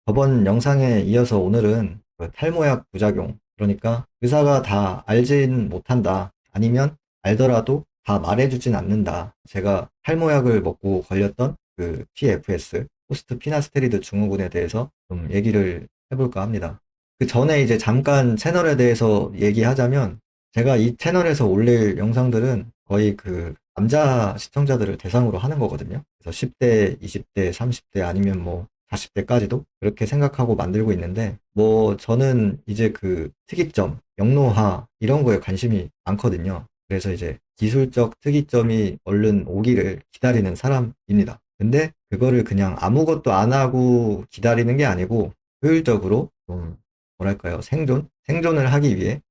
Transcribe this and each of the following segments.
저번 영상에 이어서 오늘은 그 탈모약 부작용, 그러니까 의사가 다 알진 못한다. 아니면 알더라도 다 말해주진 않는다. 제가 탈모약을 먹고 걸렸던 그 PFS, 포스트 피나스테리드 증후군에 대해서 좀 얘기를 해볼까 합니다. 그 전에 이제 잠깐 채널에 대해서 얘기하자면, 제가 이 채널에서 올릴 영상들은 거의 그 남자 시청자들을 대상으로 하는 거거든요. 그래서 10대, 20대, 30대 아니면 뭐 40대까지도 그렇게 생각하고 만들고 있는데, 뭐 저는 이제 그 특이점, 영노화 이런 거에 관심이 많거든요. 그래서 이제 기술적 특이점이 얼른 오기를 기다리는 사람입니다. 근데 그거를 그냥 아무것도 안 하고 기다리는 게 아니고 효율적으로 좀 뭐랄까요, 생존을 하기 위해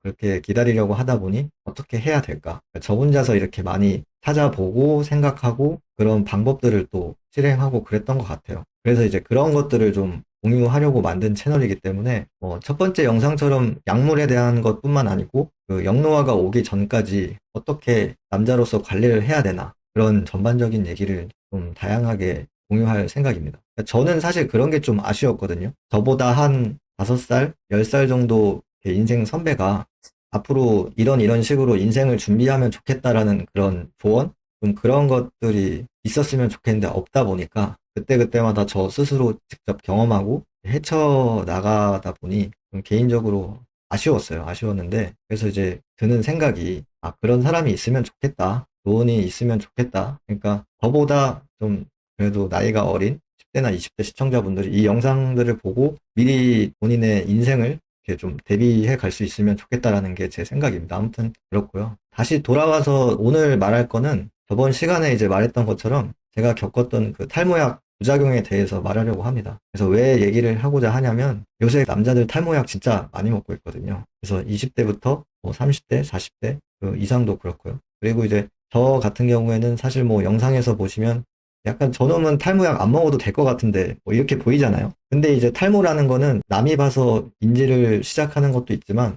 그렇게 기다리려고 하다 보니 어떻게 해야 될까? 저 혼자서 이렇게 많이 찾아보고 생각하고 그런 방법들을 또 실행하고 그랬던 것 같아요. 그래서 이제 그런 것들을 좀 공유하려고 만든 채널이기 때문에 첫 번째 영상처럼 약물에 대한 것뿐만 아니고 그 영노화가 오기 전까지 어떻게 남자로서 관리를 해야 되나 그런 전반적인 얘기를 좀 다양하게 공유할 생각입니다. 저는 사실 그런 게 좀 아쉬웠거든요. 저보다 한 5살, 10살 정도 인생 선배가 앞으로 이런 식으로 인생을 준비하면 좋겠다라는 그런 조언? 좀 그런 것들이 있었으면 좋겠는데 없다 보니까 그때그때마다 저 스스로 직접 경험하고 헤쳐나가다 보니 좀 개인적으로 아쉬웠어요. 아쉬웠는데 그래서 이제 드는 생각이 그런 사람이 있으면 좋겠다. 조언이 있으면 좋겠다. 그러니까 저보다 좀 그래도 나이가 어린 10대나 20대 시청자분들이 이 영상들을 보고 미리 본인의 인생을 이렇게 좀 대비해 갈 수 있으면 좋겠다라는 게 제 생각입니다. 아무튼 그렇고요. 다시 돌아와서 오늘 말할 거는 저번 시간에 이제 말했던 것처럼 제가 겪었던 그 탈모약 부작용에 대해서 말하려고 합니다. 그래서 왜 얘기를 하고자 하냐면 요새 남자들 탈모약 진짜 많이 먹고 있거든요. 그래서 20대부터 뭐 30대, 40대 그 이상도 그렇고요. 그리고 이제 저 같은 경우에는 사실 뭐 영상에서 보시면 약간 저놈은 탈모약 안 먹어도 될 것 같은데 뭐 이렇게 보이잖아요. 근데 이제 탈모라는 거는 남이 봐서 인지를 시작하는 것도 있지만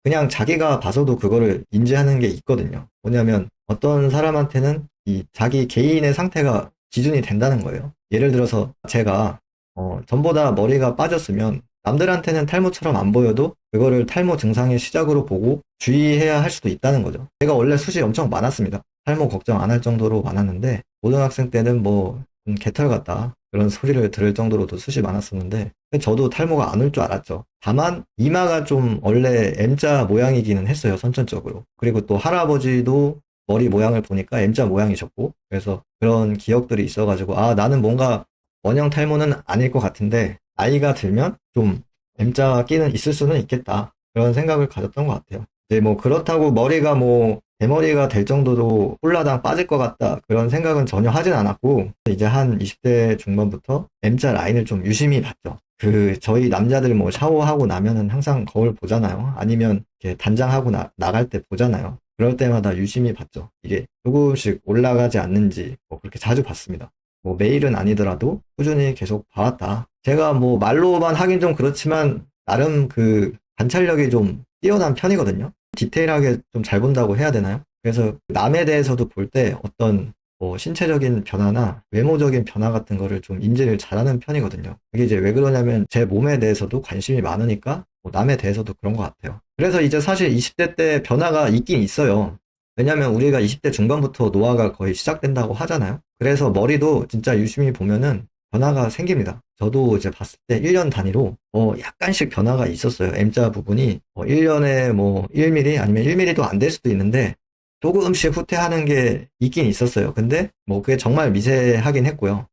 그냥 자기가 봐서도 그거를 인지하는 게 있거든요. 뭐냐면 어떤 사람한테는 이 자기 개인의 상태가 기준이 된다는 거예요. 예를 들어서 제가 전보다 머리가 빠졌으면 남들한테는 탈모처럼 안 보여도 그거를 탈모 증상의 시작으로 보고 주의해야 할 수도 있다는 거죠. 제가 원래 숱이 엄청 많았습니다. 탈모 걱정 안 할 정도로 많았는데 고등학생 때는 뭐 개털 같다 그런 소리를 들을 정도로도 숱이 많았었는데 저도 탈모가 안 올 줄 알았죠. 다만 이마가 좀 원래 M자 모양이기는 했어요, 선천적으로. 그리고 또 할아버지도 머리 모양을 보니까 M자 모양이셨고, 그래서 그런 기억들이 있어가지고 나는 뭔가 원형 탈모는 아닐 것 같은데 나이가 들면 좀 M자 끼는 있을 수는 있겠다, 그런 생각을 가졌던 것 같아요. 이제 뭐 그렇다고 머리가 뭐 대머리가 될 정도로 홀라당 빠질 것 같다, 그런 생각은 전혀 하진 않았고, 이제 한 20대 중반부터 M자 라인을 좀 유심히 봤죠. 저희 남자들 뭐 샤워하고 나면은 항상 거울 보잖아요. 아니면 이렇게 단장하고 나갈 때 보잖아요. 그럴 때마다 유심히 봤죠. 이게 조금씩 올라가지 않는지 뭐 그렇게 자주 봤습니다. 뭐 매일은 아니더라도 꾸준히 계속 봐왔다. 제가 뭐 말로만 하긴 좀 그렇지만 나름 그 관찰력이 좀 뛰어난 편이거든요. 디테일하게 좀 잘 본다고 해야 되나요? 그래서 남에 대해서도 볼 때 어떤 뭐 신체적인 변화나 외모적인 변화 같은 거를 좀 인지를 잘하는 편이거든요. 이게 이제 왜 그러냐면 제 몸에 대해서도 관심이 많으니까 뭐 남에 대해서도 그런 것 같아요. 그래서 이제 사실 20대 때 변화가 있긴 있어요. 왜냐면 우리가 20대 중반부터 노화가 거의 시작된다고 하잖아요. 그래서 머리도 진짜 유심히 보면은 변화가 생깁니다. 저도 이제 봤을 때 1년 단위로 약간씩 변화가 있었어요. M자 부분이 1년에 뭐 1mm 아니면 1mm도 안 될 수도 있는데 조금씩 후퇴하는 게 있긴 있었어요. 근데 뭐 그게 정말 미세하긴 했고요.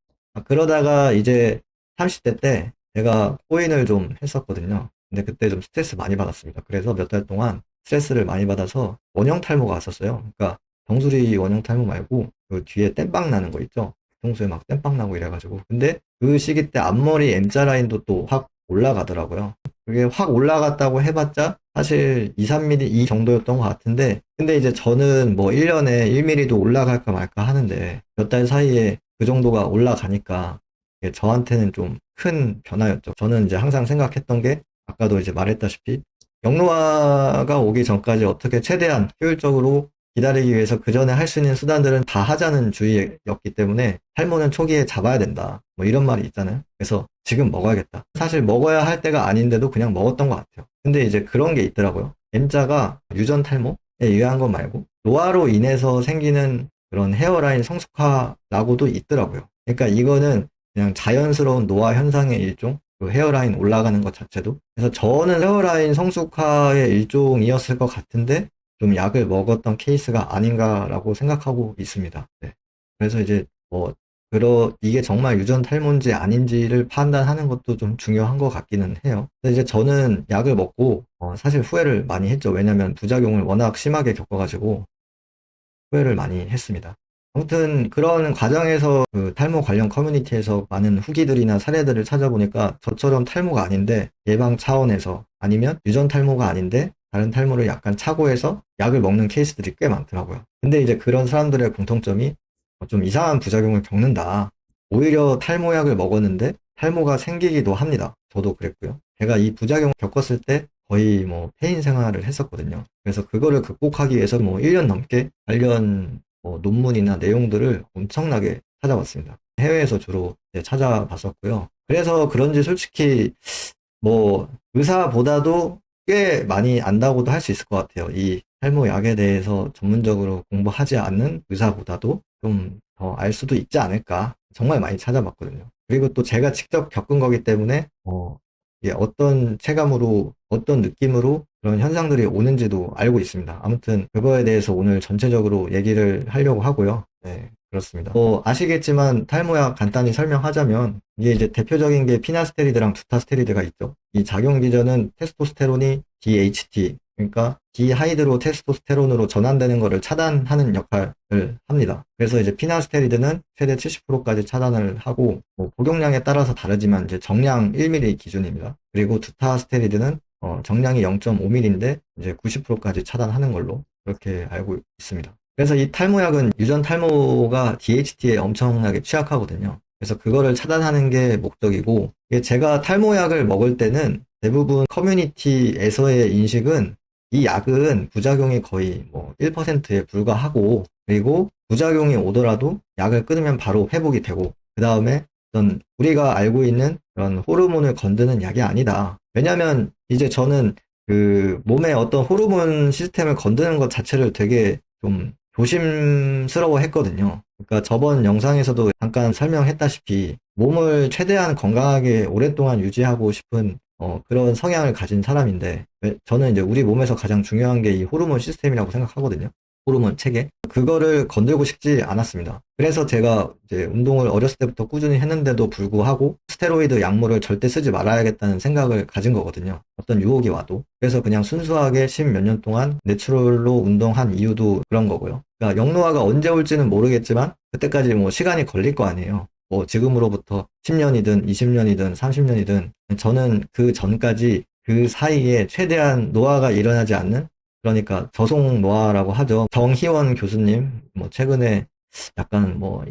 그러다가 이제 30대 때 제가 코인을 좀 했었거든요. 근데 그때 좀 스트레스 많이 받았습니다. 그래서 몇 달 동안 스트레스를 많이 받아서 원형 탈모가 왔었어요. 그러니까 정수리 원형 탈모 말고 그 뒤에 땜빵 나는 거 있죠. 평소에 막 땜빵 나고 이래가지고. 근데 그 시기 때 앞머리 M자 라인도 또 확 올라가더라고요. 그게 확 올라갔다고 해봤자 사실 2, 3mm 이 정도였던 것 같은데, 근데 이제 저는 뭐 1년에 1mm도 올라갈까 말까 하는데 몇 달 사이에 그 정도가 올라가니까 이게 저한테는 좀 큰 변화였죠. 저는 이제 항상 생각했던 게 아까도 이제 말했다시피 영로화가 오기 전까지 어떻게 최대한 효율적으로 기다리기 위해서 그 전에 할 수 있는 수단들은 다 하자는 주의였기 때문에 탈모는 초기에 잡아야 된다. 뭐 이런 말이 있잖아요. 그래서 지금 먹어야겠다. 사실 먹어야 할 때가 아닌데도 그냥 먹었던 것 같아요. 근데 이제 그런 게 있더라고요. M자가 유전 탈모에 의한 것 말고 노화로 인해서 생기는 그런 헤어라인 성숙화라고도 있더라고요. 그러니까 이거는 그냥 자연스러운 노화 현상의 일종, 그 헤어라인 올라가는 것 자체도. 그래서 저는 헤어라인 성숙화의 일종이었을 것 같은데 좀 약을 먹었던 케이스가 아닌가라고 생각하고 있습니다. 네. 그래서 이제 뭐 이게 정말 유전 탈모인지 아닌지를 판단하는 것도 좀 중요한 것 같기는 해요. 근데 이제 저는 약을 먹고 사실 후회를 많이 했죠. 왜냐면 부작용을 워낙 심하게 겪어가지고 후회를 많이 했습니다. 아무튼 그런 과정에서 그 탈모 관련 커뮤니티에서 많은 후기들이나 사례들을 찾아보니까 저처럼 탈모가 아닌데 예방 차원에서 아니면 유전 탈모가 아닌데 다른 탈모를 약간 착오해서 약을 먹는 케이스들이 꽤 많더라고요. 근데 이제 그런 사람들의 공통점이 좀 이상한 부작용을 겪는다. 오히려 탈모약을 먹었는데 탈모가 생기기도 합니다. 저도 그랬고요. 제가 이 부작용을 겪었을 때 거의 뭐 폐인 생활을 했었거든요. 그래서 그거를 극복하기 위해서 뭐 1년 넘게 관련 논문이나 내용들을 엄청나게 찾아봤습니다. 해외에서 주로 찾아봤었고요. 그래서 그런지 솔직히 뭐 의사보다도 꽤 많이 안다고도 할 수 있을 것 같아요. 이 탈모 약에 대해서 전문적으로 공부하지 않는 의사보다도 좀 더 알 수도 있지 않을까. 정말 많이 찾아봤거든요. 그리고 또 제가 직접 겪은 거기 때문에 이게 어떤 체감으로 어떤 느낌으로 그런 현상들이 오는지도 알고 있습니다. 아무튼 그거에 대해서 오늘 전체적으로 얘기를 하려고 하고요. 네, 그렇습니다. 아시겠지만 탈모약 간단히 설명하자면 이게 이제 대표적인 게 피나스테리드랑 두타스테리드가 있죠. 이 작용 기전은 테스토스테론이 DHT, 그러니까 디하이드로 테스토스테론으로 전환되는 것을 차단하는 역할을 합니다. 그래서 이제 피나스테리드는 최대 70%까지 차단을 하고 복용량에 따라서 다르지만 이제 정량 1ml 기준입니다. 그리고 두타스테리드는 정량이 0.5ml인데 이제 90%까지 차단하는 걸로 그렇게 알고 있습니다. 그래서 이 탈모약은 유전 탈모가 DHT에 엄청나게 취약하거든요. 그래서 그거를 차단하는 게 목적이고, 이게 제가 탈모약을 먹을 때는 대부분 커뮤니티에서의 인식은 이 약은 부작용이 거의 뭐 1%에 불과하고, 그리고 부작용이 오더라도 약을 끊으면 바로 회복이 되고, 그 다음에 어떤 우리가 알고 있는 그런 호르몬을 건드는 약이 아니다. 왜냐면 이제 저는 그 몸의 어떤 호르몬 시스템을 건드는 것 자체를 되게 좀 조심스러워 했거든요. 그러니까 저번 영상에서도 잠깐 설명했다시피 몸을 최대한 건강하게 오랫동안 유지하고 싶은 그런 성향을 가진 사람인데 저는 이제 우리 몸에서 가장 중요한 게 이 호르몬 시스템이라고 생각하거든요. 호르몬 체계. 그거를 건들고 싶지 않았습니다. 그래서 제가 이제 운동을 어렸을 때부터 꾸준히 했는데도 불구하고 스테로이드 약물을 절대 쓰지 말아야겠다는 생각을 가진 거거든요. 어떤 유혹이 와도. 그래서 그냥 순수하게 10 몇 년 동안 내추럴로 운동한 이유도 그런 거고요. 그러니까 영노화가 언제 올지는 모르겠지만 그때까지 뭐 시간이 걸릴 거 아니에요. 뭐 지금으로부터 10년이든 20년이든 30년이든 저는 그 전까지 그 사이에 최대한 노화가 일어나지 않는, 그러니까 저속 노화라고 하죠. 정희원 교수님 뭐 최근에 약간 뭐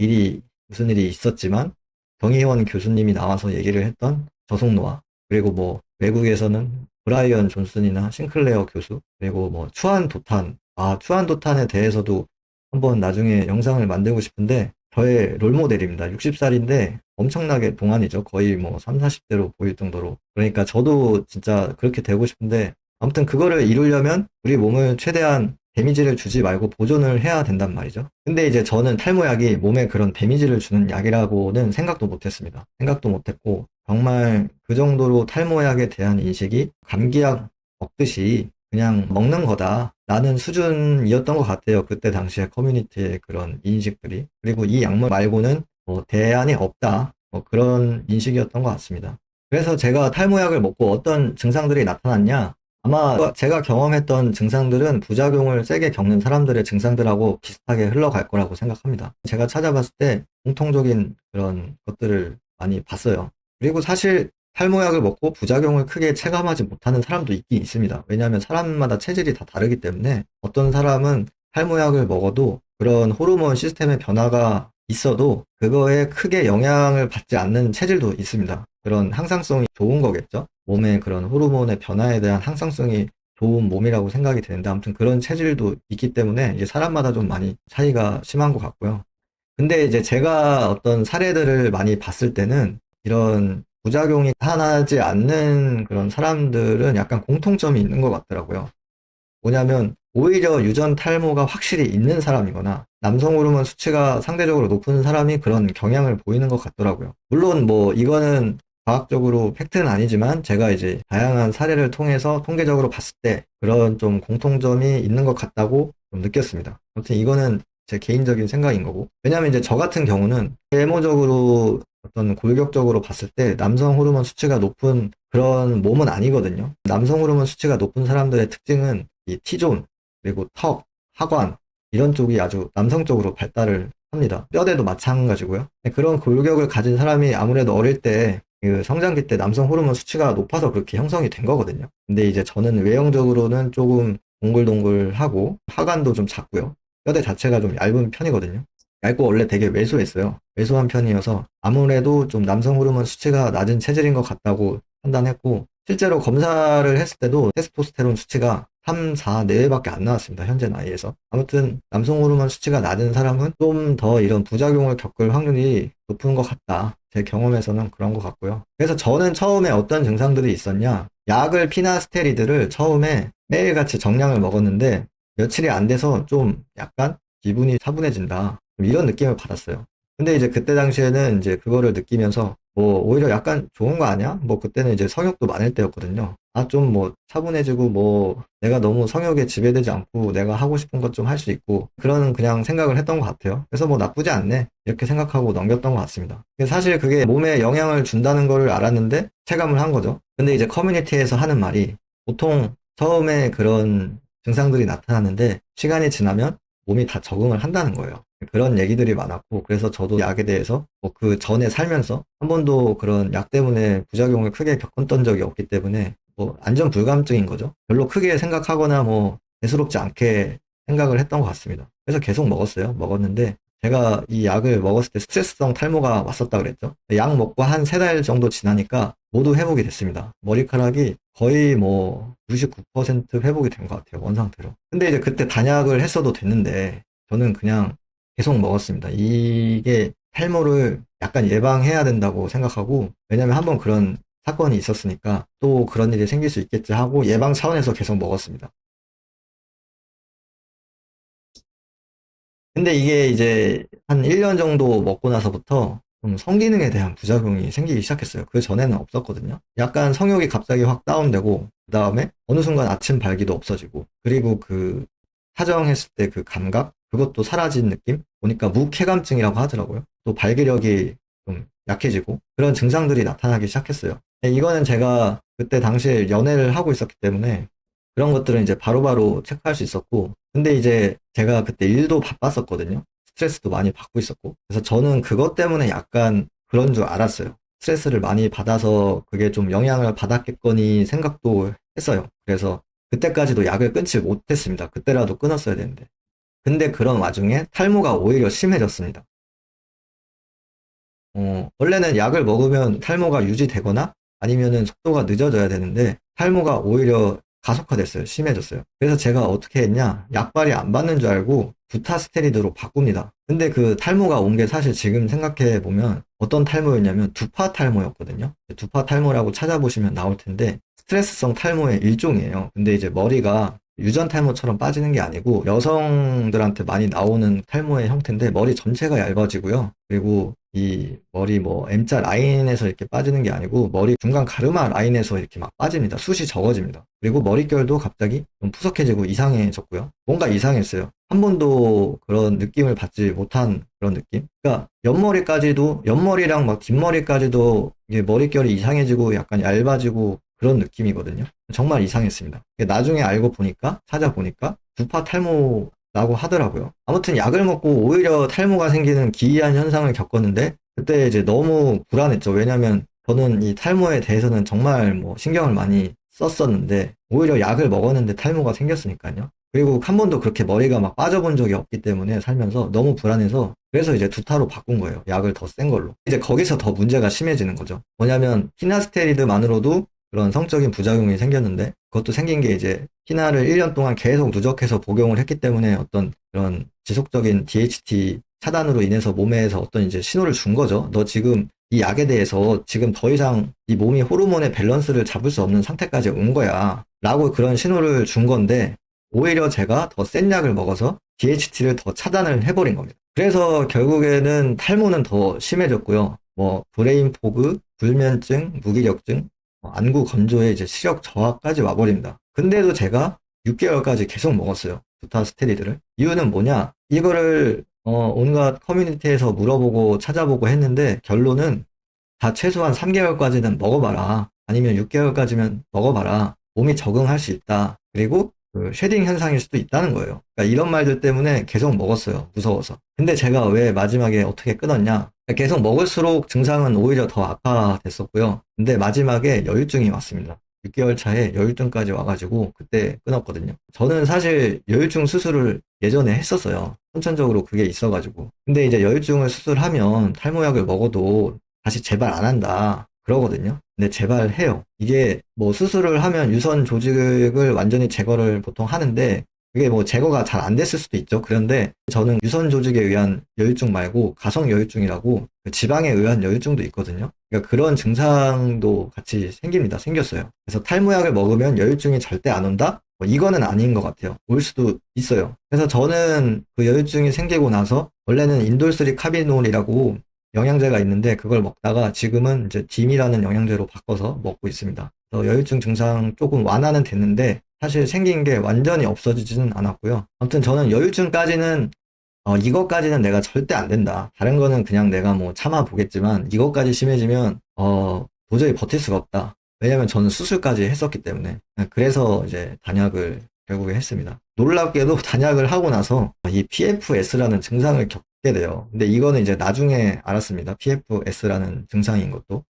무슨 일이 있었지만 정희원 교수님이 나와서 얘기를 했던 저속 노화, 그리고 뭐 외국에서는 브라이언 존슨이나 싱클레어 교수, 그리고 뭐 추한 도탄에 대해서도 한번 나중에 영상을 만들고 싶은데 저의 롤모델입니다. 60살인데 엄청나게 동안이죠. 거의 뭐 3, 40대로 보일 정도로. 그러니까 저도 진짜 그렇게 되고 싶은데 아무튼 그거를 이루려면 우리 몸을 최대한 데미지를 주지 말고 보존을 해야 된단 말이죠. 근데 이제 저는 탈모약이 몸에 그런 데미지를 주는 약이라고는 생각도 못했습니다. 생각도 못했고 정말 그 정도로 탈모약에 대한 인식이 감기약 먹듯이 그냥 먹는 거다 라는 수준이었던 것 같아요. 그때 당시에 커뮤니티의 그런 인식들이. 그리고 이 약물 말고는 뭐 대안이 없다, 뭐 그런 인식이었던 것 같습니다. 그래서 제가 탈모약을 먹고 어떤 증상들이 나타났냐, 아마 제가 경험했던 증상들은 부작용을 세게 겪는 사람들의 증상들하고 비슷하게 흘러갈 거라고 생각합니다. 제가 찾아봤을 때 공통적인 그런 것들을 많이 봤어요. 그리고 사실 탈모약을 먹고 부작용을 크게 체감하지 못하는 사람도 있긴 있습니다. 왜냐하면 사람마다 체질이 다 다르기 때문에 어떤 사람은 탈모약을 먹어도 그런 호르몬 시스템의 변화가 있어도 그거에 크게 영향을 받지 않는 체질도 있습니다. 그런 항상성이 좋은 거겠죠? 몸의 그런 호르몬의 변화에 대한 항상성이 좋은 몸이라고 생각이 되는데, 아무튼 그런 체질도 있기 때문에 이제 사람마다 좀 많이 차이가 심한 것 같고요. 근데 이제 제가 어떤 사례들을 많이 봤을 때는 이런 부작용이 나타나지 않는 그런 사람들은 약간 공통점이 있는 것 같더라고요. 뭐냐면 오히려 유전 탈모가 확실히 있는 사람이거나 남성 호르몬 수치가 상대적으로 높은 사람이 그런 경향을 보이는 것 같더라고요. 물론 뭐 이거는 과학적으로 팩트는 아니지만 제가 이제 다양한 사례를 통해서 통계적으로 봤을 때 그런 좀 공통점이 있는 것 같다고 좀 느꼈습니다. 아무튼 이거는 제 개인적인 생각인 거고. 왜냐면 이제 저 같은 경우는 계모적으로 어떤 골격적으로 봤을 때 남성 호르몬 수치가 높은 그런 몸은 아니거든요. 남성 호르몬 수치가 높은 사람들의 특징은 이 T존, 그리고 턱, 하관, 이런 쪽이 아주 남성적으로 발달을 합니다. 뼈대도 마찬가지고요. 그런 골격을 가진 사람이 아무래도 어릴 때 그 성장기 때 남성 호르몬 수치가 높아서 그렇게 형성이 된 거거든요. 근데 이제 저는 외형적으로는 조금 동글동글하고 하관도 좀 작고요. 뼈대 자체가 좀 얇은 편이거든요. 얇고 원래 되게 왜소했어요. 왜소한 편이어서 아무래도 좀 남성 호르몬 수치가 낮은 체질인 것 같다고 판단했고, 실제로 검사를 했을 때도 테스토스테론 수치가 3, 4 내외밖에 안 나왔습니다. 현재 나이에서. 아무튼 남성 호르몬 수치가 낮은 사람은 좀 더 이런 부작용을 겪을 확률이 높은 것 같다. 제 경험에서는 그런 것 같고요. 그래서 저는 처음에 어떤 증상들이 있었냐. 약을 피나스테리드를 처음에 매일같이 정량을 먹었는데 며칠이 안 돼서 좀 약간 기분이 차분해진다. 이런 느낌을 받았어요. 근데 이제 그때 당시에는 이제 그거를 느끼면서 뭐 오히려 약간 좋은 거 아니야? 뭐 그때는 이제 성욕도 많을 때였거든요. 아, 좀 뭐 차분해지고 뭐 내가 너무 성욕에 지배되지 않고 내가 하고 싶은 것 좀 할 수 있고 그런 그냥 생각을 했던 것 같아요. 그래서 뭐 나쁘지 않네. 이렇게 생각하고 넘겼던 것 같습니다. 사실 그게 몸에 영향을 준다는 걸 알았는데 체감을 한 거죠. 근데 이제 커뮤니티에서 하는 말이 보통 처음에 그런 증상들이 나타나는데 시간이 지나면 몸이 다 적응을 한다는 거예요. 그런 얘기들이 많았고, 그래서 저도 약에 대해서 뭐 그 전에 살면서 한 번도 그런 약 때문에 부작용을 크게 겪었던 적이 없기 때문에 뭐 안전 불감증인 거죠. 별로 크게 생각하거나 뭐 대수롭지 않게 생각을 했던 것 같습니다. 그래서 계속 먹었어요. 먹었는데 제가 이 약을 먹었을 때 스트레스성 탈모가 왔었다 그랬죠. 약 먹고 한 3달 정도 지나니까 모두 회복이 됐습니다. 머리카락이 거의 뭐 99% 회복이 된 것 같아요. 원상태로. 근데 이제 그때 단약을 했어도 됐는데 저는 그냥 계속 먹었습니다. 이게 탈모를 약간 예방해야 된다고 생각하고, 왜냐면 한번 그런 사건이 있었으니까 또 그런 일이 생길 수 있겠지 하고 예방 차원에서 계속 먹었습니다. 근데 이게 이제 한 1년 정도 먹고 나서부터 좀 성기능에 대한 부작용이 생기기 시작했어요. 그 전에는 없었거든요. 약간 성욕이 갑자기 확 다운되고, 그 다음에 어느 순간 아침 발기도 없어지고, 그리고 그 사정했을 때 그 감각? 그것도 사라진 느낌? 보니까 무쾌감증이라고 하더라고요. 또 발기력이 좀 약해지고, 그런 증상들이 나타나기 시작했어요. 이거는 제가 그때 당시에 연애를 하고 있었기 때문에 그런 것들은 이제 바로바로 체크할 수 있었고, 근데 이제 제가 그때 일도 바빴었거든요. 스트레스도 많이 받고 있었고. 그래서 저는 그것 때문에 약간 그런 줄 알았어요. 스트레스를 많이 받아서 그게 좀 영향을 받았겠거니 생각도 했어요. 그래서 그때까지도 약을 끊지 못했습니다. 그때라도 끊었어야 되는데. 근데 그런 와중에 탈모가 오히려 심해졌습니다. 원래는 약을 먹으면 탈모가 유지되거나 아니면은 속도가 늦어져야 되는데 탈모가 오히려 가속화됐어요. 심해졌어요. 그래서 제가 어떻게 했냐? 약발이 안 받는 줄 알고 두타스테리드로 바꿉니다. 근데 그 탈모가 온 게 사실 지금 생각해 보면 어떤 탈모였냐면 두파 탈모였거든요. 두파 탈모라고 찾아보시면 나올 텐데 스트레스성 탈모의 일종이에요. 근데 이제 머리가 유전 탈모처럼 빠지는 게 아니고 여성들한테 많이 나오는 탈모의 형태인데 머리 전체가 얇아지고요. 그리고 이 머리 뭐 M자 라인에서 이렇게 빠지는 게 아니고 머리 중간 가르마 라인에서 이렇게 막 빠집니다. 숱이 적어집니다. 그리고 머릿결도 갑자기 좀 푸석해지고 이상해졌고요. 뭔가 이상했어요. 한 번도 그런 느낌을 받지 못한 그런 느낌? 그러니까 옆머리랑 막 뒷머리까지도 이게 머릿결이 이상해지고 약간 얇아지고 그런 느낌이거든요. 정말 이상했습니다. 나중에 알고 보니까, 찾아보니까 두파 탈모라고 하더라고요. 아무튼 약을 먹고 오히려 탈모가 생기는 기이한 현상을 겪었는데, 그때 이제 너무 불안했죠. 왜냐면 저는 이 탈모에 대해서는 정말 뭐 신경을 많이 썼었는데, 오히려 약을 먹었는데 탈모가 생겼으니까요. 그리고 한 번도 그렇게 머리가 막 빠져본 적이 없기 때문에 살면서 너무 불안해서 그래서 이제 두타로 바꾼 거예요. 약을 더 센 걸로. 이제 거기서 더 문제가 심해지는 거죠. 뭐냐면 피나스테리드만으로도 그런 성적인 부작용이 생겼는데 그것도 생긴 게 이제 피나를 1년 동안 계속 누적해서 복용을 했기 때문에 어떤 그런 지속적인 DHT 차단으로 인해서 몸에서 어떤 이제 신호를 준 거죠. 너 지금 이 약에 대해서 지금 더 이상 이 몸이 호르몬의 밸런스를 잡을 수 없는 상태까지 온 거야. 라고 그런 신호를 준 건데, 오히려 제가 더 센 약을 먹어서 DHT를 더 차단을 해버린 겁니다. 그래서 결국에는 탈모는 더 심해졌고요. 뭐 브레인 포그, 불면증, 무기력증, 안구 건조에 이제 시력 저하까지 와버립니다. 근데도 제가 6개월까지 계속 먹었어요. 두타스테리드를. 이유는 뭐냐? 이거를 온갖 커뮤니티에서 물어보고 찾아보고 했는데 결론은 다 최소한 3개월까지는 먹어봐라. 아니면 6개월까지면 먹어봐라. 몸이 적응할 수 있다. 그리고 그 쉐딩 현상일 수도 있다는 거예요. 그러니까 이런 말들 때문에 계속 먹었어요. 무서워서. 근데 제가 왜 마지막에 어떻게 끊었냐? 계속 먹을수록 증상은 오히려 더 악화됐었고요. 근데 마지막에 여유증이 왔습니다. 6개월 차에 여유증까지 와가지고 그때 끊었거든요. 저는 사실 여유증 수술을 예전에 했었어요. 선천적으로 그게 있어가지고. 근데 이제 여유증을 수술하면 탈모약을 먹어도 다시 재발 안 한다. 그러거든요. 근데 재발해요. 이게 뭐 수술을 하면 유선 조직을 완전히 제거를 보통 하는데 그게 뭐 제거가 잘 안 됐을 수도 있죠. 그런데 저는 유선 조직에 의한 여유증 말고 가성 여유증이라고 그 지방에 의한 여유증도 있거든요. 그러니까 그런 증상도 같이 생깁니다. 생겼어요. 그래서 탈모약을 먹으면 여유증이 절대 안 온다? 뭐 이거는 아닌 것 같아요. 올 수도 있어요. 그래서 저는 그 여유증이 생기고 나서 원래는 인돌3 카비놀이라고 영양제가 있는데 그걸 먹다가 지금은 이제 딤이라는 영양제로 바꿔서 먹고 있습니다. 그래서 여유증 증상 조금 완화는 됐는데 사실 생긴 게 완전히 없어지지는 않았고요. 아무튼 저는 여유증까지는 이것까지는 내가 절대 안 된다. 다른 거는 그냥 내가 뭐 참아보겠지만 이것까지 심해지면 도저히 버틸 수가 없다. 왜냐면 저는 수술까지 했었기 때문에. 그래서 이제 단약을 결국에 했습니다. 놀랍게도 단약을 하고 나서 이 PFS라는 증상을 겪게 돼요. 근데 이거는 이제 나중에 알았습니다. PFS라는 증상인 것도.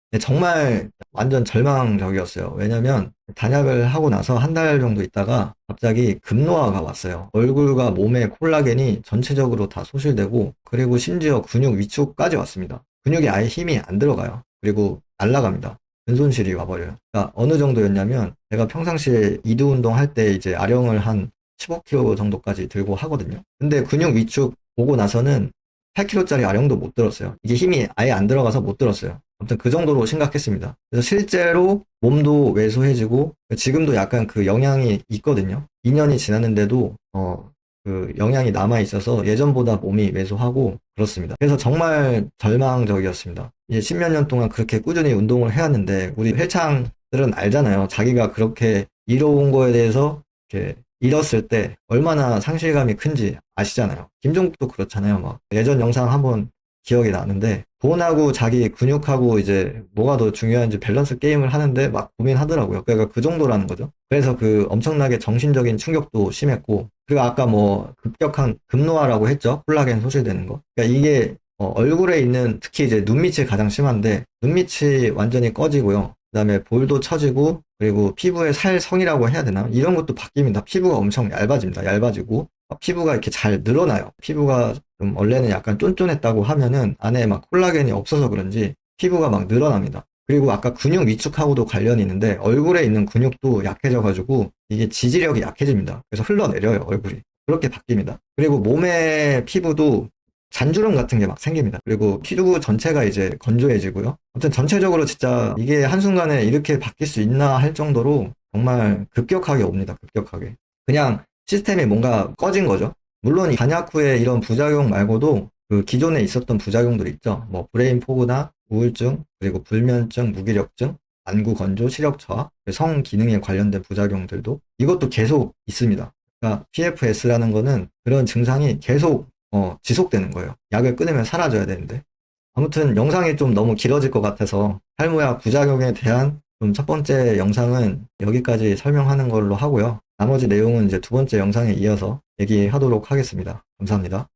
근데 정말 완전 절망적이었어요. 왜냐면 단약을 하고 나서 한 달 정도 있다가 갑자기 급노화가 왔어요. 얼굴과 몸의 콜라겐이 전체적으로 다 소실되고 그리고 심지어 근육 위축까지 왔습니다. 근육에 아예 힘이 안 들어가요. 그리고 날아갑니다. 근손실이 와버려요. 그러니까 어느 정도였냐면 제가 평상시에 이두 운동할 때 이제 아령을 한 15kg 정도까지 들고 하거든요. 근데 근육 위축 보고 나서는 8kg짜리 아령도 못 들었어요. 이게 힘이 아예 안 들어가서 못 들었어요. 아무튼 그 정도로 심각했습니다. 그래서 실제로 몸도 왜소해지고 지금도 약간 그 영향이 있거든요. 2년이 지났는데도 그 영향이 남아 있어서 예전보다 몸이 왜소하고 그렇습니다. 그래서 정말 절망적이었습니다. 이제 십몇 년 동안 그렇게 꾸준히 운동을 해왔는데 우리 헬창들은 알잖아요. 자기가 그렇게 이뤄온 거에 대해서 이렇게 잃었을 때 얼마나 상실감이 큰지 아시잖아요. 김종국도 그렇잖아요. 막 예전 영상 한번 기억이 나는데 돈하고 자기 근육하고 이제 뭐가 더 중요한지 밸런스 게임을 하는데 막 고민하더라고요. 그러니까 그 정도라는 거죠. 그래서 그 엄청나게 정신적인 충격도 심했고 그리고 아까 뭐 급격한 급노화라고 했죠. 콜라겐 소실되는 거. 그러니까 이게 얼굴에 있는 특히 이제 눈밑이 가장 심한데 눈밑이 완전히 꺼지고요. 그다음에 볼도 처지고 그리고 피부의 살성이라고 해야 되나? 이런 것도 바뀝니다. 피부가 엄청 얇아집니다. 얇아지고 피부가 이렇게 잘 늘어나요. 피부가 좀 원래는 약간 쫀쫀했다고 하면은 안에 막 콜라겐이 없어서 그런지 피부가 막 늘어납니다. 그리고 아까 근육 위축하고도 관련이 있는데 얼굴에 있는 근육도 약해져가지고 이게 지지력이 약해집니다. 그래서 흘러내려요, 얼굴이. 그렇게 바뀝니다. 그리고 몸의 피부도 잔주름 같은 게 막 생깁니다. 그리고 피부 전체가 이제 건조해지고요. 아무튼 전체적으로 진짜 이게 한순간에 이렇게 바뀔 수 있나 할 정도로 정말 급격하게 옵니다. 급격하게. 그냥 시스템이 뭔가 꺼진 거죠. 물론 이 단약 후에 이런 부작용 말고도 그 기존에 있었던 부작용들 있죠. 뭐 브레인 포그나 우울증, 그리고 불면증, 무기력증, 안구 건조, 시력 저하, 성 기능에 관련된 부작용들도 이것도 계속 있습니다. 그러니까 PFS라는 거는 그런 증상이 계속 지속되는 거예요. 약을 끊으면 사라져야 되는데. 아무튼 영상이 좀 너무 길어질 것 같아서 탈모약 부작용에 대한 좀 첫 번째 영상은 여기까지 설명하는 걸로 하고요. 나머지 내용은 이제 두 번째 영상에 이어서 얘기하도록 하겠습니다. 감사합니다.